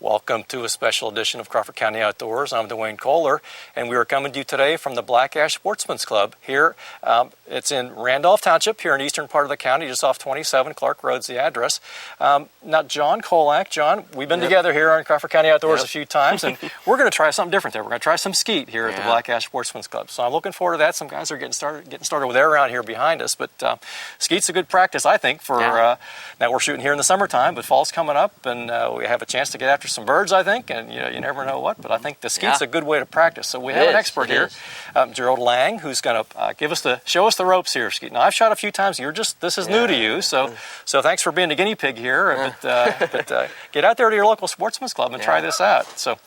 Welcome to a special edition of Crawford County Outdoors. I'm Dwayne Kohler, and we are coming to you today from the Black Ash Sportsman's Club here. It's in Randolph Township, here in the eastern part of the county, just off 27. Clark Road's the address. Now, John Kolak, John, we've been together here on Crawford County Outdoors a few times, and we're going to try something different there. We're going to try some skeet here at the Black Ash Sportsman's Club. So I'm looking forward to that. Some guys are getting started with their round here behind us, but skeet's a good practice, I think, for now we're shooting here in the summertime, but fall's coming up, and we have a chance to get after some birds, I think, and you never know what, but I think the skeet's a good way to practice. So we have an expert here, Gerald Lang, who's going to show us the ropes here, Skeet. Now, I've shot a few times. This is new to you, so thanks for being the guinea pig here. But get out there to your local sportsman's club and try this out. So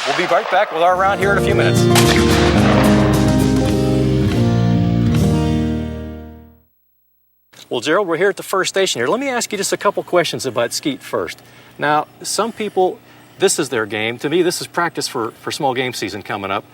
we'll be right back with our round here in a few minutes. Well, Gerald, we're here at the first station here. Let me ask you just a couple questions about skeet first. Now, some people, this is their game. To me, this is practice for small game season coming up.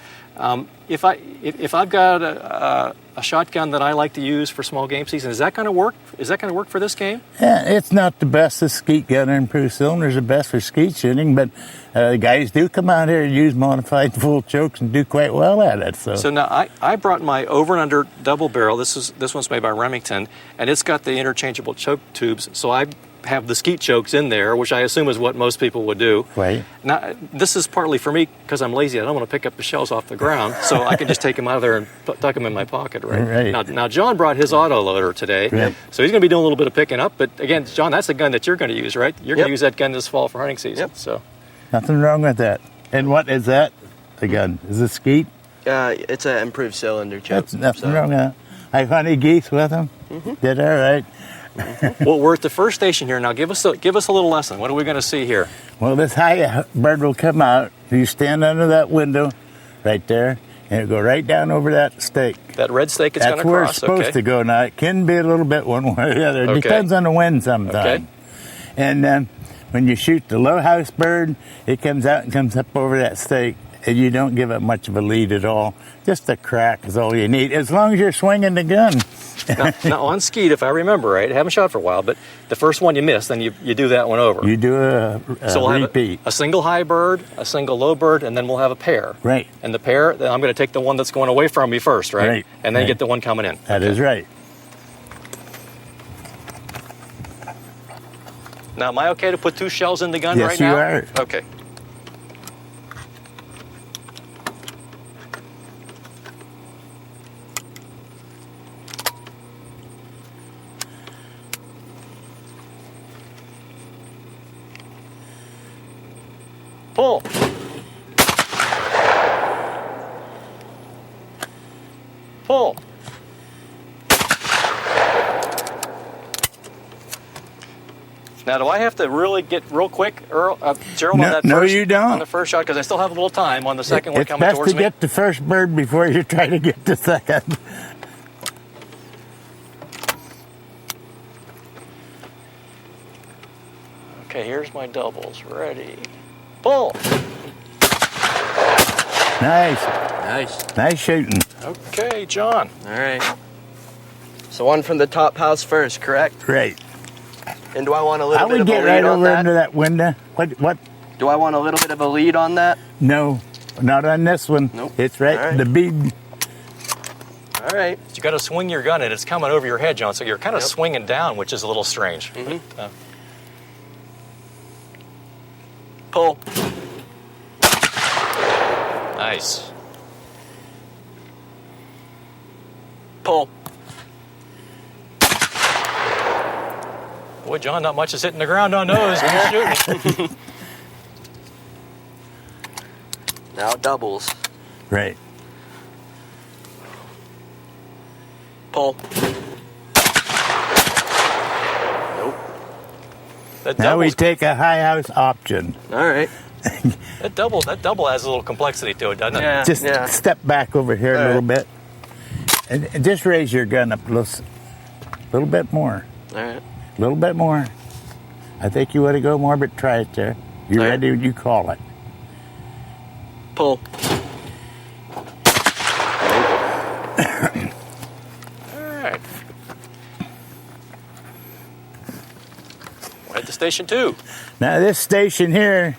If I've got a shotgun that I like to use for small game season, is that going to work? Is that going to work for this game? Yeah, it's not the best of skeet gun. Improved cylinders are best for skeet shooting, but guys do come out here and use modified full chokes and do quite well at it. So now I brought my over and under double barrel. This one's made by Remington, and it's got the interchangeable choke tubes. So I have the skeet chokes in there, which I assume is what most people would do. Right. Now, this is partly for me because I'm lazy. I don't want to pick up the shells off the ground, so I can just take them out of there and tuck them in my pocket, right? Now, John brought his auto loader today, so he's going to be doing a little bit of picking up. But again, John, that's the gun that you're going to use, right? You're going to use that gun this fall for hunting season. So nothing wrong with that. And what is that? The gun is it skeet? It's an improved cylinder choke. That's nothing wrong with that. I hunted geese with them. Did all right. Well, we're at the first station here now. Give us a little lesson. What are we going to see here? Well, this high bird will come out. You stand under that window right there, and it'll go right down over that stake. That red stake is going to cross. That's where it's supposed to go. Now, it can be a little bit one way or the other. It depends on the wind sometimes. Okay. And when you shoot the low house bird, it comes out and comes up over that stake, and you don't give it much of a lead at all. Just a crack is all you need, as long as you're swinging the gun. now on skeet, if I remember right, I haven't shot for a while, but the first one you miss, then you do that one over. You do a so we'll repeat. Have a single high bird, a single low bird, and then we'll have a pair. Right. And the pair, then I'm going to take the one that's going away from me first, right? Right. And then get the one coming in. That is right. Now, am I okay to put two shells in the gun right now? Yes, you are. Okay. Pull. Pull. Now, do I have to really get real quick, Gerald, on that first? No, you don't. On the first shot, because I still have a little time on the second one coming towards me. It's best to get the first bird before you try to get the second. Okay, here's my doubles. Ready. Pull. Nice shooting. Okay, John. All right. So one from the top house first, correct? Right. And do I want a little I bit would of get a lead right on over that? into that window. What? Do I want a little bit of a lead on that? No, not on this one. Nope. It's right. The bead. All right. You got to swing your gun, and it's coming over your head, John. So you're kind of swinging down, which is a little strange. But, pull. Nice. Pull. Boy, John, not much is hitting the ground on those when you're shooting. Now doubles. Right. Pull. Nope. Now we take a high house option. All right. That double has a little complexity to it, doesn't it? Just step back over here a little bit. And just raise your gun up a little bit more. All right. A little bit more. I think you want to go more, but try it there. You ready? You call it. Pull. All right. We're at the station 2. Now this station here,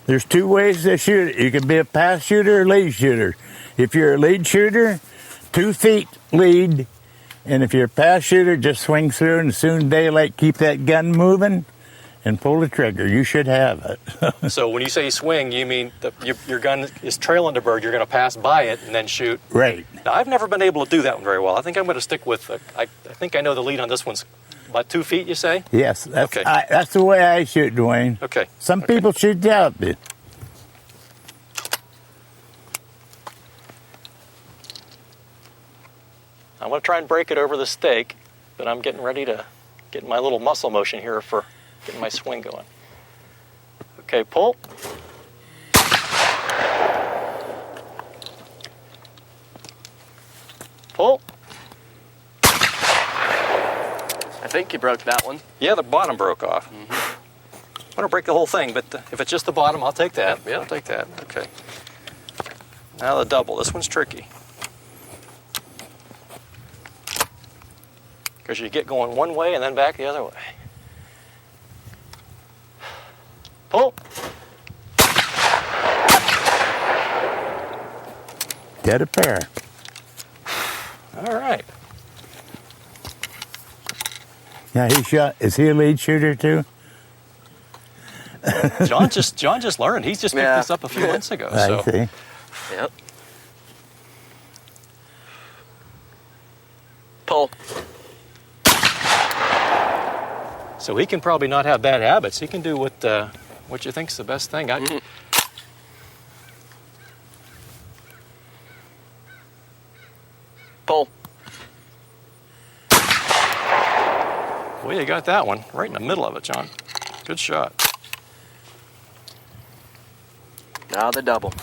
There's two ways to shoot it. You can be a pass shooter or lead shooter. If you're a lead shooter, 2 feet lead. And if you're a pass shooter, just swing through and as soon as daylight, keep that gun moving and pull the trigger. You should have it. So when you say swing, you mean your gun is trailing the bird. You're going to pass by it and then shoot. Right. Now, I've never been able to do that one very well. I think I'm going to stick with, I think I know the lead on this one's about 2 feet, you say? Yes. That's, okay. That's the way I shoot, Dwayne. Okay. Some people shoot out there. I'm going to try and break it over the stake, but I'm getting ready to get my little muscle motion here for getting my swing going. Okay, pull. Pull. I think you broke that one. Yeah, the bottom broke off. Mm-hmm. I'm going to break the whole thing, but if it's just the bottom, I'll take that. Yeah, I'll take that. Okay. Now the double. This one's tricky. Because you get going one way and then back the other way. Pull. Get a pair. All right. Now he shot. Is he a lead shooter too? John just learned. He's just picked this up a few months ago. I see. Yep. Pull. So he can probably not have bad habits. He can do what you think's the best thing. Pull. Well, you got that one right in the middle of it, John. Good shot. Now the double.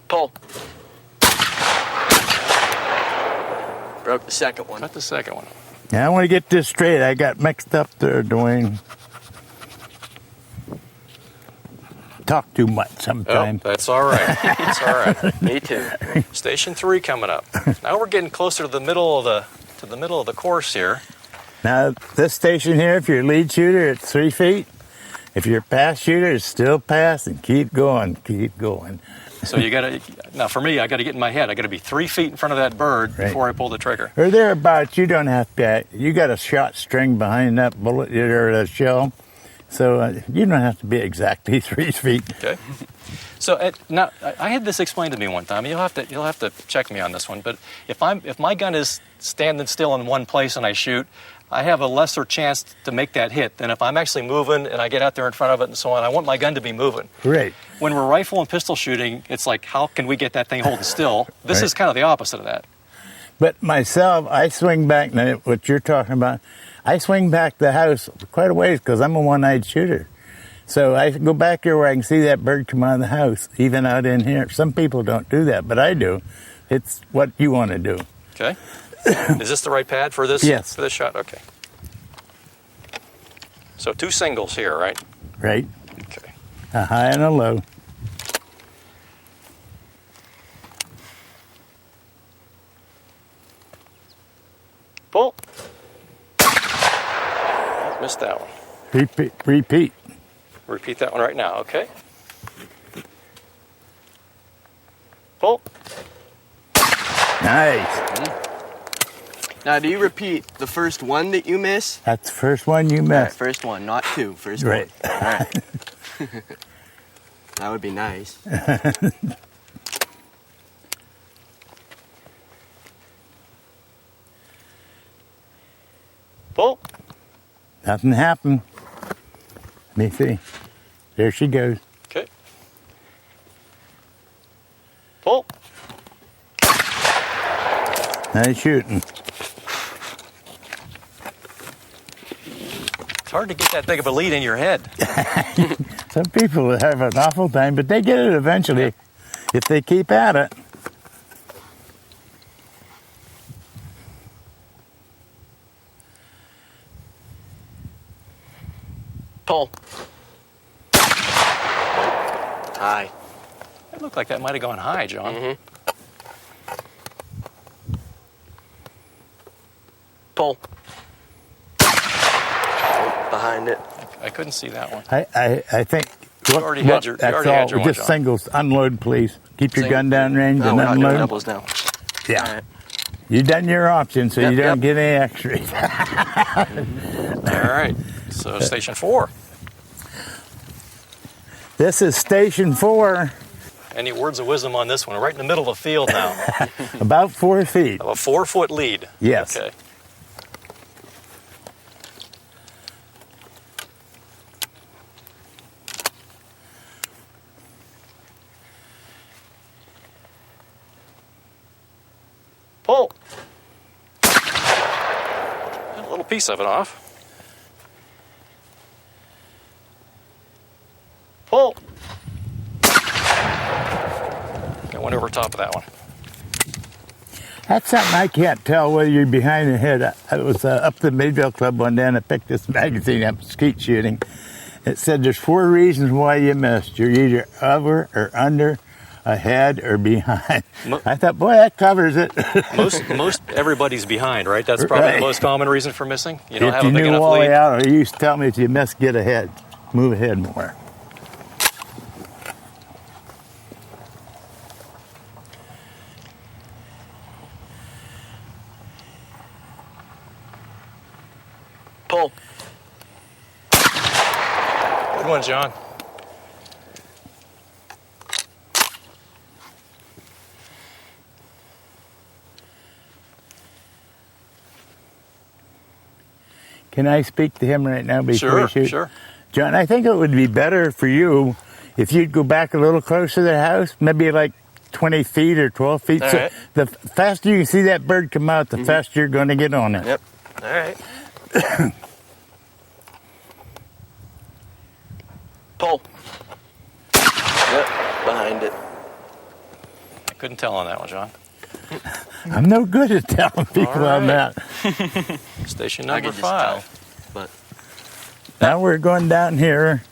Pull. Broke the second one. Got the second one. Now I want to get this straight. I got mixed up there, Dwayne. Talk too much sometimes. Oh, that's all right. That's all right. Me too. Station 3 coming up. Now we're getting closer to the middle of the course here. Now this station here, if you're a lead shooter, it's 3 feet. If you're a pass shooter, it's still pass and keep going, keep going. So you got to, now for me, I got to get in my head. I got to be 3 feet in front of that bird before I pull the trigger. Or thereabouts, you don't have to, you got a shot string behind that bullet or that shell. So you don't have to be exactly 3 feet. Okay. So now I had this explained to me one time. You'll have to check me on this one. But if my gun is standing still in one place and I shoot, I have a lesser chance to make that hit than if I'm actually moving and I get out there in front of it and so on. I want my gun to be moving. Right. When we're rifle and pistol shooting, it's like, how can we get that thing holding still? This is kind of the opposite of that. But myself, I swing back, now what you're talking about, I swing back the house quite a ways because I'm a one-eyed shooter. So I go back here where I can see that bird come out of the house, even out in here. Some people don't do that, but I do. It's what you want to do. Okay. Is this the right pad for this? Yes. For this shot? Okay. So 2 singles here, right? Right. Okay. A high and a low. Pull. Missed that one. Repeat. Repeat that one right now, okay? Pull. Nice. Now, do you repeat the first one that you miss? That's the first one you All right, missed. first one, not 2. First Right. one. All right. That would be nice. Pull. Nothing happened. Let me see. There she goes. Okay. Pull. Nice shooting. It's hard to get that big of a lead in your head. Some people have an awful time, but they get it eventually if they keep at it. Pull. High. It looked like that might have gone high, John. Mm-hmm. Pull. Behind it. I couldn't see that one. I think. You already had your one, just John. singles. Unload, please. Keep your gun down range No, and we're not doing unload. doubles now. Yeah. All right. You done your option, so Yep, you don't yep. get any extras. All right. So station 4. This is station 4, Any words of wisdom on this one? We're right in the middle of the field now. about 4 feet. A 4-foot lead. Yes. Okay. Pull. A little piece of it off. Pull. Got one over top of that one. That's something I can't tell whether you're behind the head. I was up at the Midville Club one day and I picked this magazine up, Skeet Shooting. It said there's 4 reasons why you missed. You're either over or under, ahead or behind. I thought, boy, that covers it. Most everybody's behind, right? That's probably the most common reason for missing. You don't If have you a big knew enough all the way lead. out, or you used to tell me if you miss, get ahead. Move ahead more. Pull. Good one, John. Can I speak to him right now before Sure, you shoot? sure. John, I think it would be better for you if you'd go back a little closer to the house, maybe like 20 feet or 12 feet. All So right. the faster you can see that bird come out, the faster you're going to get on it. Yep. All right. Pull. Yep. Behind it. I couldn't tell on that one, John. I'm no good at telling people All on right. that. Station I number could just tell, 5. but Now we're going down here,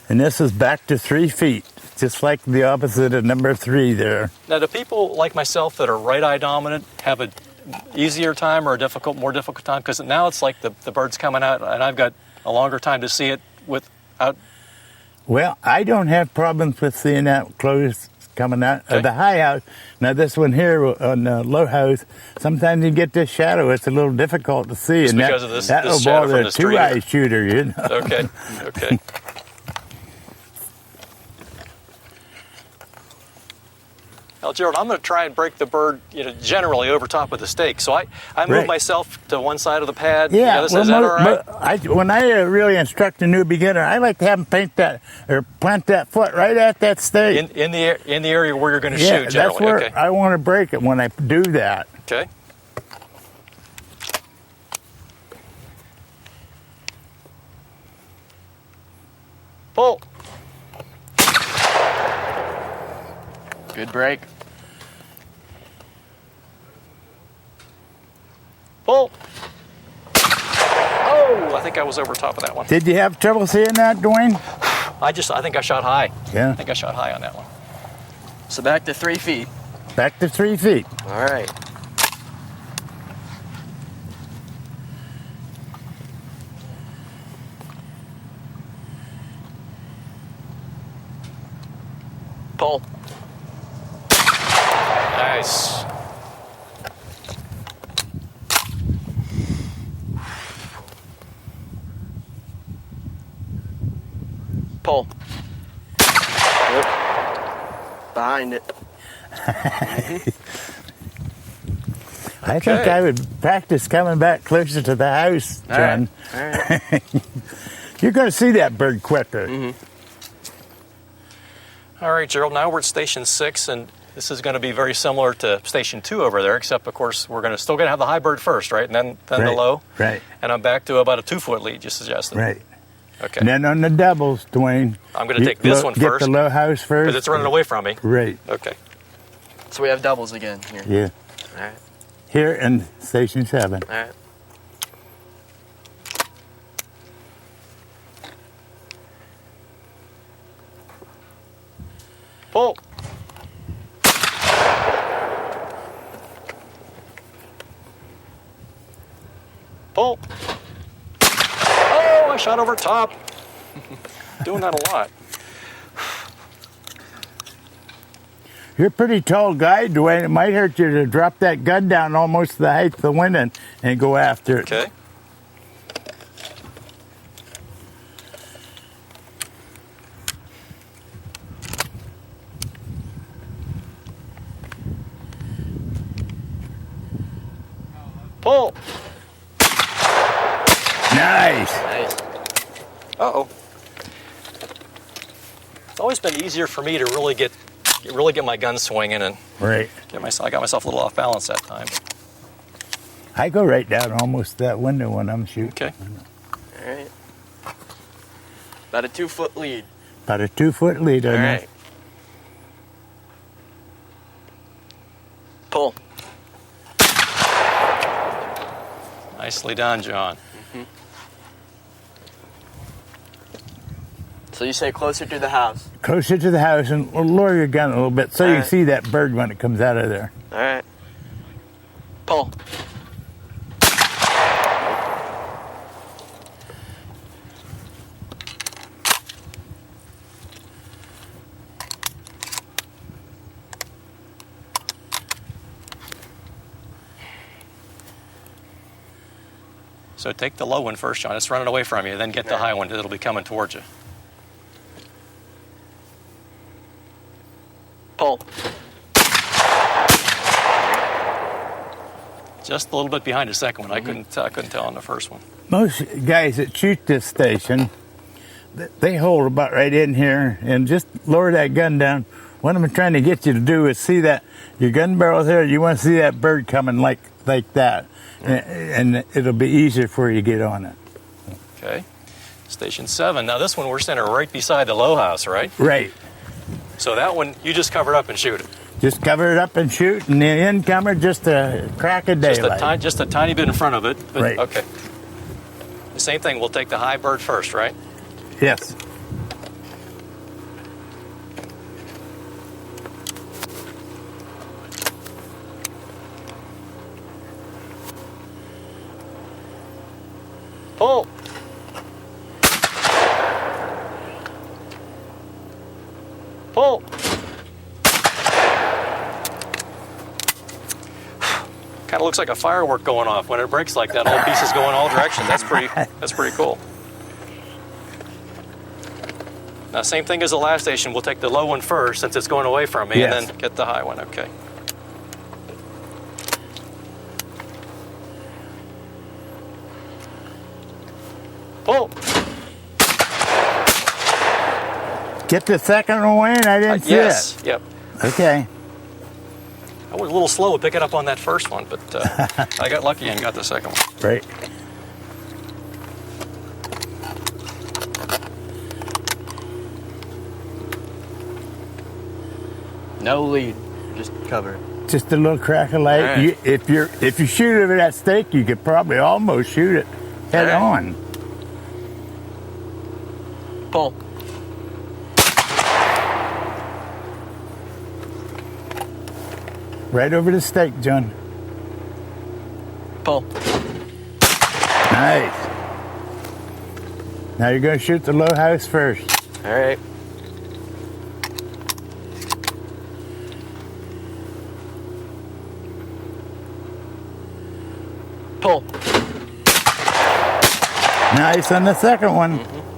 and this is back to 3 feet, just like the opposite of number 3 there. Now, do people like myself that are right eye dominant have an easier time or a more difficult time? Because now it's like the bird's coming out, and I've got a longer time to see it without. Well, I don't have problems with seeing that close coming out Okay. of the high house. Now this one here on the low house, sometimes you get this shadow. It's a little difficult to see. Just and because that, of this that'll shadow bother from a this tree two-eye here. shooter, you know. Okay, okay. Now, Gerald, I'm going to try and break the bird, generally over top of the stake. So I move Right. myself to one side of the pad. Yeah, is that all right? when I really instruct a new beginner, I like to have them paint that or plant that foot right at that stake. In the area where you're going to Yeah, shoot, generally. that's where Okay. I want to break it when I do that. Okay. Pull. good break. Pull. Oh, I think I was over top of that one. Did you have trouble seeing that, Dwayne? I think I shot high. Yeah. I think I shot high on that one. So back to 3 feet. Back to 3 feet. All right. Pull. Nice. Pull. Yep. Behind it. I think I would practice coming back closer to the house, All John. right. All right. You're going to see that bird quicker. All right, Gerald, now we're at Station 6, and this is going to be very similar to Station 2 over there, except, of course, we're still going to have the high bird first, right? And then the Right, low. right. And I'm back to about a 2-foot lead, you suggested. Right. Okay. And then on the doubles, Dwayne. I'm gonna take this one Get first. the low house first. Because it's running away from me. Right. Okay. So we have doubles again here. Yeah. All right. Here in Station 7. All right. Pull. Pull. Oh, I I shot over top. Doing that a lot. You're a pretty tall guy, Dwayne. It might hurt you to drop that gun down almost to the height of the window and go after it. Okay. Pull. Nice. Nice. Uh-oh. It's always been easier for me to really get my gun swinging and Right. I got myself a little off balance that time. I go right down almost that window when I'm shooting. Okay. All right. About a 2-foot lead. About a 2-foot lead on All that. right. Pull. Nicely done, John. So you say closer to the house. Closer to the house and lower your gun a little bit so All you right. see that bird when it comes out of there. All right. Pull. So take the low one first, John. It's running away from you. Then get the high one that'll be coming towards you. Pull. Just a little bit behind the second one. I couldn't tell on the first one. Most guys that shoot this station, they hold about right in here and just lower that gun down. What I'm trying to get you to do is see that your gun barrel's there. You want to see that bird coming like that, and it'll be easier for you to get on it. Okay. Station 7. Now this one we're standing right beside the low house, right? Right. So that one you just cover it up and shoot it. Just cover it up and shoot, and the incomer just a crack of daylight. Just a tiny bit in front of it. But, Right. Okay. The same thing. We'll take the high bird first, right? Yes. Pull. Pull. Kind of looks like a firework going off when it breaks like that. All pieces go in all directions. That's pretty cool. Now, same thing as the last station. We'll take the low one first since it's going away from me, Yes. and then get the high one. Okay. Pull. Get the second one in. I didn't see Yes. Yep. it. Okay. I was a little slow to pick it up on that first one, but I got lucky and got the second one. Right. No lead. Just cover. Just a little crack of light. All right. If you shoot over that stake, you could probably almost shoot it head All right. on. Pull. Right over the stake, John. Pull. Nice. Now you're going to shoot the low house first. All right. Pull. Nice on the second one. Mm-hmm.